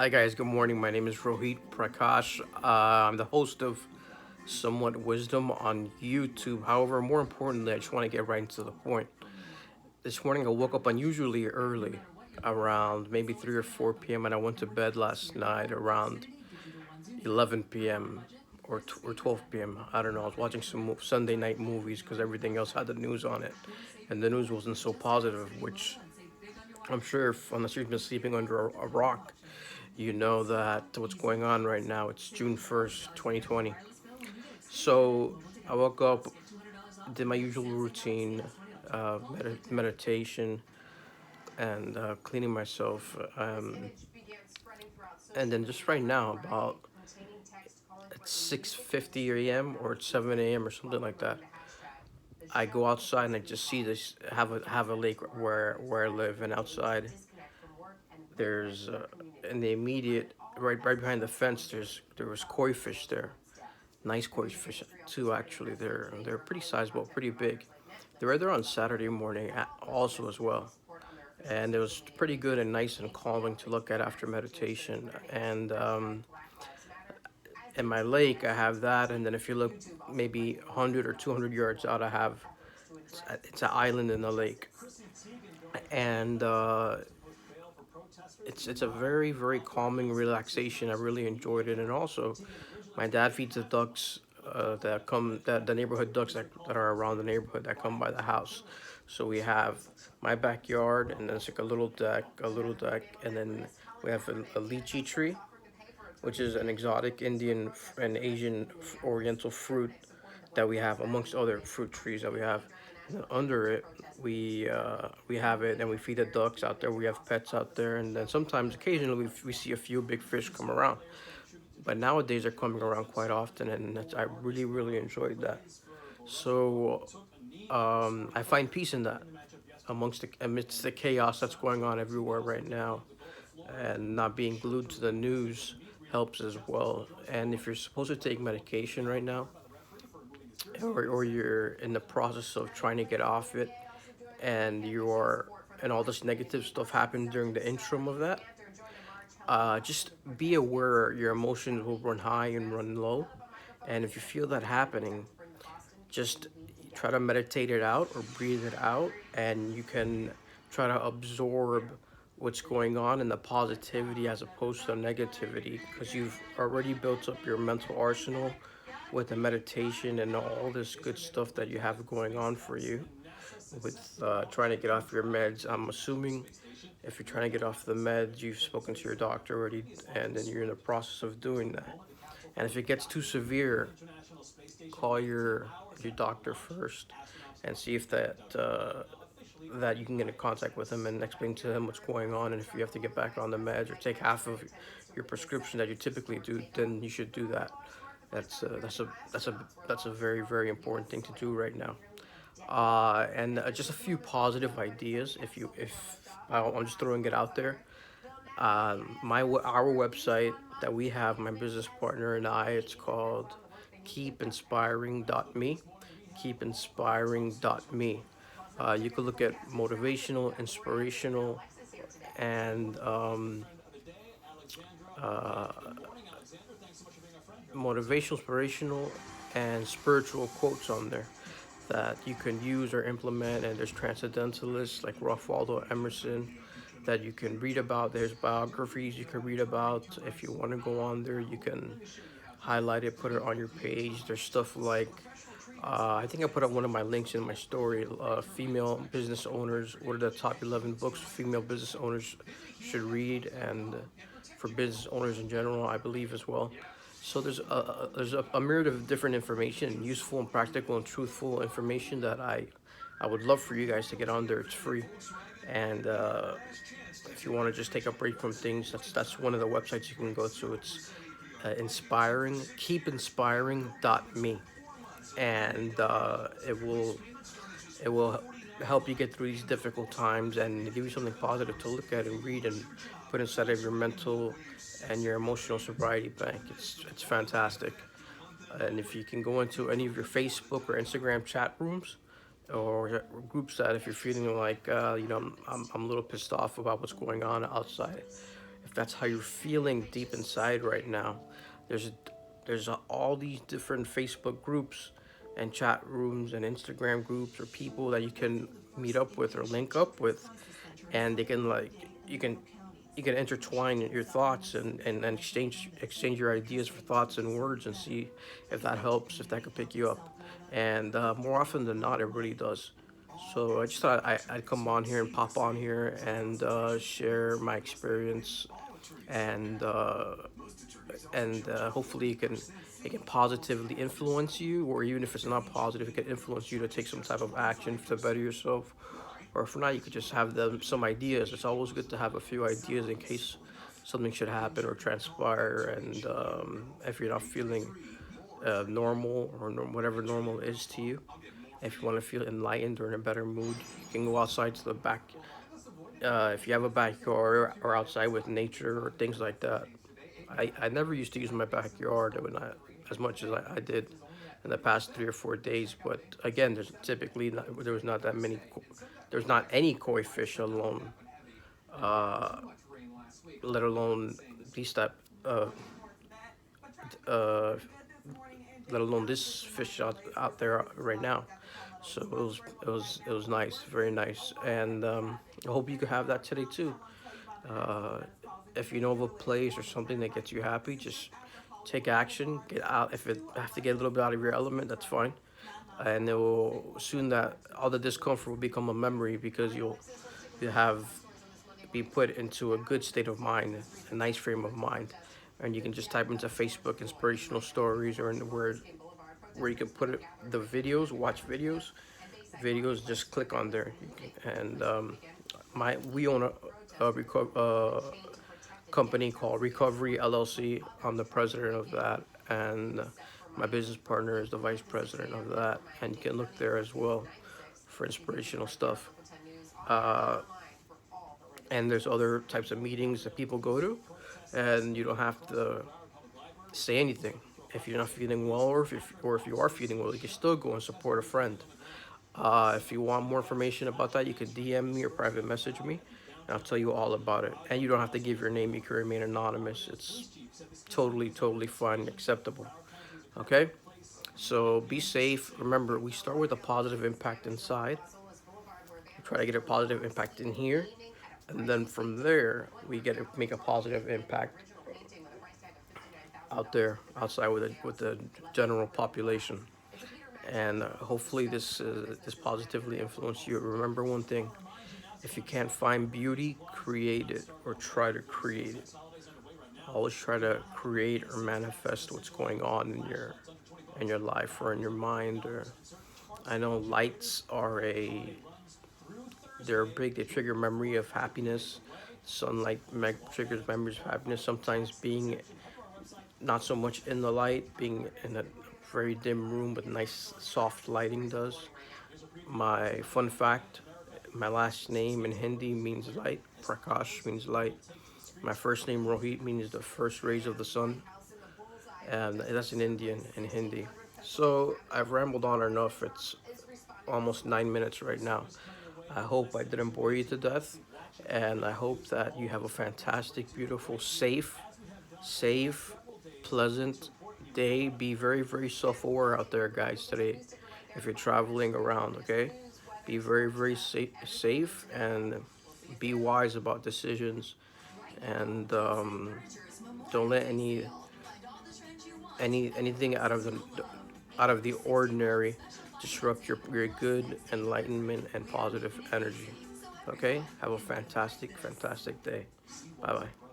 Hi guys, good morning. My name is Rohit Prakash. I'm the host of Somewhat Wisdom on YouTube. However, more importantly, I just want to get right into the point. This morning I woke up unusually early, around maybe 3 or 4 p.m., and I went to bed last night around 11 p.m. or 12 p.m. I don't know. I was watching some Sunday night movies because everything else had the news on it, and the news wasn't so positive, which I'm sure unless you've been sleeping under a rock, you know that what's going on right now. It's June 1st, 2020. So I woke up, did my usual routine, meditation, and cleaning myself. And then just right now, about at 6:50 a.m. or at 7 a.m. or something like that, I go outside and I just see this have a lake where I live, and outside there's in the immediate right behind the fence there was koi fish there, nice koi fish too. Actually, they're pretty sizable, pretty big. They were there on Saturday morning also as well, and it was pretty good and nice and calming to look at after meditation. And in my lake, I have that, and then if you look maybe 100 or 200 yards out, I have it's an island in the lake, and it's a very calming relaxation. I really enjoyed it, and also my dad feeds the ducks that the neighborhood ducks that are around the neighborhood that come by the house. So we have my backyard, and then it's like a little deck, and then we have a lychee tree, which is an exotic Indian and Asian Oriental fruit that we have amongst other fruit trees that we have. And then under it, we have it, and we feed the ducks out there. We have pets out there, and then sometimes, occasionally, we see a few big fish come around. But nowadays, they're coming around quite often, and I really enjoyed that. So I find peace in that amidst the chaos that's going on everywhere right now, and not being glued to the news helps as well. And if you're supposed to take medication right now, or you're in the process of trying to get off it, and and all this negative stuff happened during the interim of that, just be aware your emotions will run high and run low. And if you feel that happening, just try to meditate it out or breathe it out, and you can try to absorb what's going on and the positivity as opposed to the negativity, because you've already built up your mental arsenal with the meditation and all this good stuff that you have going on for you with trying to get off your meds. I'm assuming if you're trying to get off the meds, you've spoken to your doctor already, and then you're in the process of doing that. And if it gets too severe, call your doctor first and see if that you can get in contact with him and explain to him what's going on. And if you have to get back on the meds or take half of your prescription that you typically do, then you should do that. That's a very important thing to do right now. And just a few positive ideas. If I'm just throwing it out there, our website that we have, my business partner and I, it's called keepinspiring.me. Keepinspiring.me. You could look at motivational, inspirational, and uh, motivational, inspirational, and spiritual quotes on there that you can use or implement. And there's transcendentalists like Ralph Waldo Emerson that you can read about. There's biographies you can read about. If you want to go on there, you can highlight it, put it on your page. There's stuff like I think I put up one of my links in my story. Female business owners. What are the top 11 books female business owners should read, and for business owners in general, I believe as well. So there's a myriad of different information, useful and practical and truthful information that I would love for you guys to get on there. It's free, and if you want to just take a break from things, that's one of the websites you can go to. It's inspiring, keepinspiring.me, and it will help you get through these difficult times and give you something positive to look at and read and put inside of your mental and your emotional sobriety bank. It's fantastic. And if you can go into any of your Facebook or Instagram chat rooms or groups, that if you're feeling like I'm a little pissed off about what's going on outside, if that's how you're feeling deep inside right now, there's all these different Facebook groups and chat rooms and Instagram groups or people that you can meet up with or link up with, and they can like you can you can intertwine your thoughts and exchange your ideas for thoughts and words and see if that helps, if that could pick you up. And more often than not, it really does. So I just thought I'd come on here and pop on here and share my experience, and hopefully it can positively influence you, or even if it's not positive, it can influence you to take some type of action to better yourself. Or if not, you could just have some ideas. It's always good to have a few ideas in case something should happen or transpire. And if you're not feeling normal, or whatever normal is to you, if you want to feel enlightened or in a better mood, you can go outside to the back. If you have a backyard or outside with nature or things like that. I never used to use my backyard when as much as I did in the past 3 or 4 days. But again, there was not that many. There's not any koi fish alone, uh, let alone these type, uh, uh, let alone this fish out there right now. So it was nice, very nice, and I hope you could have that today too. Uh, if you know of a place or something that gets you happy, just take action, get out. If it have to get a little bit out of your element, that's fine. And it will soon that all the discomfort will become a memory because you'll have be put into a good state of mind, a nice frame of mind. And you can just type into Facebook inspirational stories, or in the word where you can put it, the videos, watch videos, just click on there. And my we own a company called Recovery LLC. I'm the president of that, and my business partner is the vice president of that. And you can look there as well for inspirational stuff. Uh, and there's other types of meetings that people go to, and you don't have to say anything. If you're not feeling well, or if you are feeling well, you can still go and support a friend. If you want more information about that, you can DM me or private message me, and I'll tell you all about it. And you don't have to give your name; you can remain anonymous. It's totally fine and acceptable. Okay, so be safe. Remember, we start with a positive impact inside. We try to get a positive impact in here, and then from there we get to make a positive impact out there, outside with the general population. And hopefully this positively influenced you. Remember one thing: if you can't find beauty, create it, or try to create it. Always try to create or manifest what's going on in your life or in your mind. Or I know lights are a they're big. They trigger memory of happiness. Sunlight triggers memories of happiness. Sometimes being not so much in the light, being in a very dim room with nice soft lighting does. My fun fact: my last name in Hindi means light. Prakash means light. My first name Rohit means the first rays of the sun, and that's in Indian in Hindi. So I've rambled on enough. It's almost 9 minutes right now. I hope I didn't bore you to death, and I hope that you have a fantastic, beautiful, safe, pleasant day. Be very self-aware out there, guys. Today, if you're traveling around, okay, be very safe, and be wise about decisions, and don't let anything out of the ordinary disrupt your good enlightenment and positive energy. Okay, have a fantastic day. Bye bye.